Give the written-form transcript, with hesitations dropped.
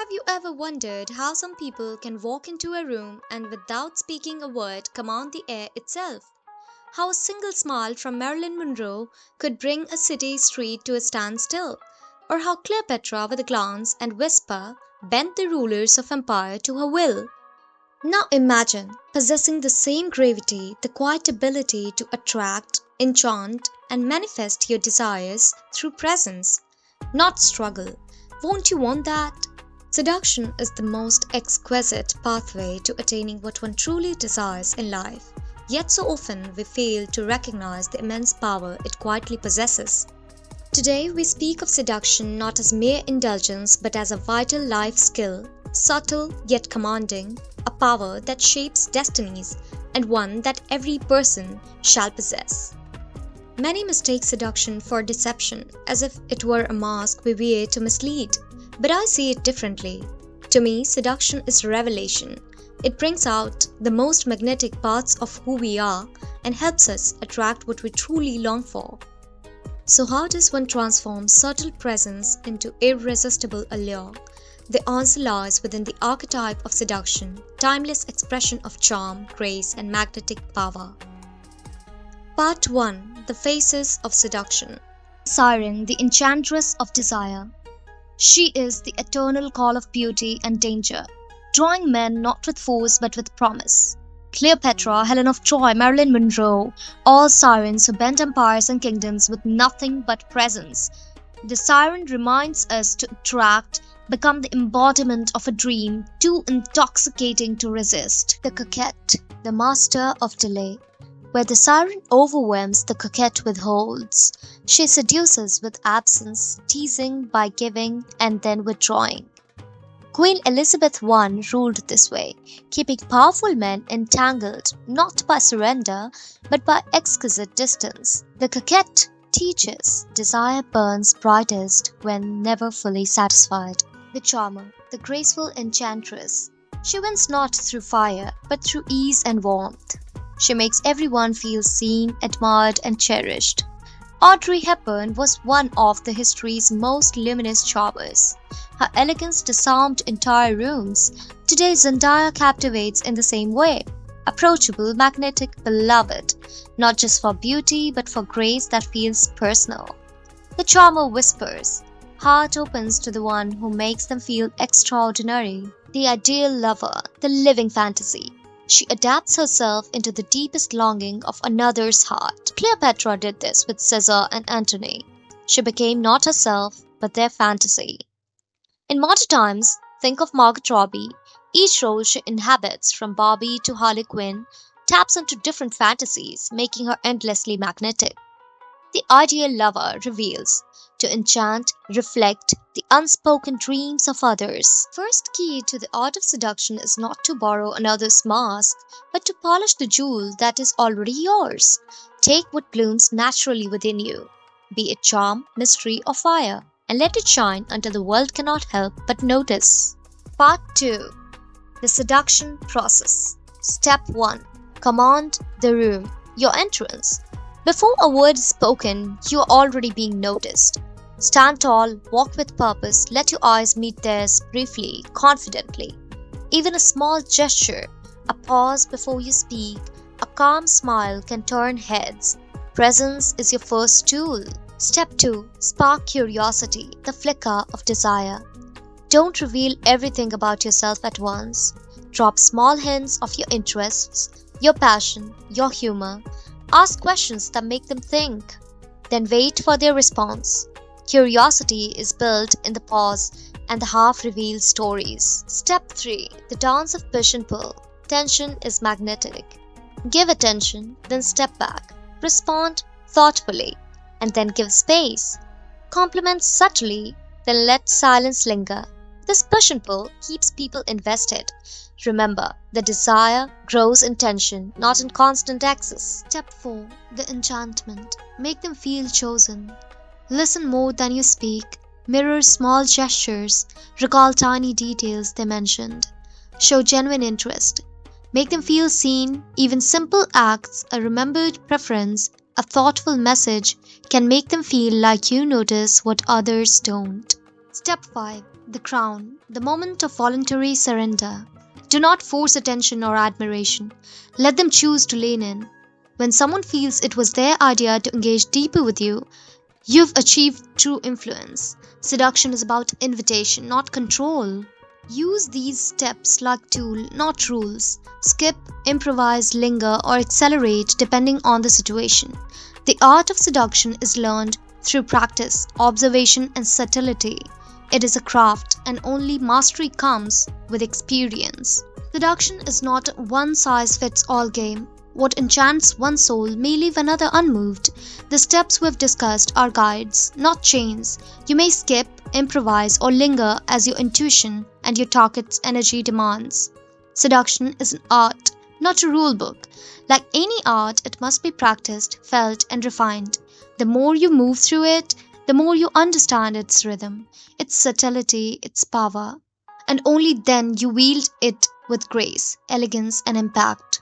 Have you ever wondered how some people can walk into a room and without speaking a word command the air itself? How a single smile from Marilyn Monroe could bring a city street to a standstill? Or how Cleopatra, with a glance and whisper, bent the rulers of empire to her will? Now imagine possessing the same gravity, the quiet ability to attract, enchant, and manifest your desires through presence, not struggle. Won't you want that? Seduction is the most exquisite pathway to attaining what one truly desires in life, yet so often we fail to recognize the immense power it quietly possesses. Today we speak of seduction not as mere indulgence but as a vital life skill, subtle yet commanding, a power that shapes destinies and one that every person shall possess. Many mistake seduction for deception, as if it were a mask we wear to mislead. But I see it differently. To me, seduction is revelation. It brings out the most magnetic parts of who we are and helps us attract what we truly long for. So how does one transform subtle presence into irresistible allure? The answer lies within the archetype of seduction, timeless expression of charm, grace, and magnetic power. Part 1. The Faces of Seduction. Siren, the enchantress of desire. She is the eternal call of beauty and danger, drawing men not with force but with promise. Cleopatra, Helen of Troy, Marilyn Monroe, all sirens who bent empires and kingdoms with nothing but presence. The siren reminds us to attract, become the embodiment of a dream too intoxicating to resist. The Coquette, the master of delay. Where the siren overwhelms, the coquette withholds. She seduces with absence, teasing by giving and then withdrawing. Queen Elizabeth I ruled this way, keeping powerful men entangled not by surrender but by exquisite distance. The coquette teaches desire burns brightest when never fully satisfied. The charmer, the graceful enchantress. She wins not through fire but through ease and warmth. She makes everyone feel seen, admired, and cherished. Audrey Hepburn was one of the history's most luminous charmers. Her elegance disarmed entire rooms. Today, Zendaya captivates in the same way. Approachable, magnetic, beloved, not just for beauty but for grace that feels personal. The charmer whispers. Heart opens to the one who makes them feel extraordinary. The ideal lover, the living fantasy. She adapts herself into the deepest longing of another's heart. Cleopatra did this with Caesar and Antony. She became not herself, but their fantasy. In modern times, think of Margot Robbie. Each role she inhabits, from Barbie to Harley Quinn, taps into different fantasies, making her endlessly magnetic. The ideal lover reveals, to enchant, reflect the unspoken dreams of others. First key to the art of seduction is not to borrow another's mask, but to polish the jewel that is already yours. Take what blooms naturally within you, be it charm, mystery, or fire, and let it shine until the world cannot help but notice. Part 2. The Seduction Process. Step 1. Command the room, your entrance. Before a word is spoken, you are already being noticed. Stand tall, walk with purpose, let your eyes meet theirs briefly, confidently. Even a small gesture, a pause before you speak, a calm smile can turn heads. Presence is your first tool. Step 2. Spark curiosity, the flicker of desire. Don't reveal everything about yourself at once. Drop small hints of your interests, your passion, your humor. Ask questions that make them think. Then wait for their response. Curiosity is built in the pause and the half-revealed stories. Step 3. The dance of push and pull. Tension is magnetic. Give attention, then step back. Respond thoughtfully, and then give space. Compliment subtly, then let silence linger. This push and pull keeps people invested. Remember, the desire grows in tension, not in constant access. Step 4. The enchantment. Make them feel chosen. Listen more than you speak. Mirror small gestures. Recall tiny details they mentioned. Show genuine interest. Make them feel seen. Even simple acts, a remembered preference, a thoughtful message can make them feel like you notice what others don't. Step 5. The crown, the moment of voluntary surrender. Do not force attention or admiration. Let them choose to lean in. When someone feels it was their idea to engage deeper with you, you've achieved true influence. Seduction is about invitation, not control. Use these steps like tools, not rules. Skip, improvise, linger, or accelerate depending on the situation. The art of seduction is learned through practice, observation, and subtlety. It is a craft, and only mastery comes with experience. Seduction is not a one size fits all game. What enchants one soul may leave another unmoved. The steps we've discussed are guides, not chains. You may skip, improvise, or linger as your intuition and your target's energy demands. Seduction is an art, not a rule book. Like any art, it must be practiced, felt, and refined. The more you move through it, the more you understand its rhythm, its subtlety, its power. And only then you wield it with grace, elegance, and impact.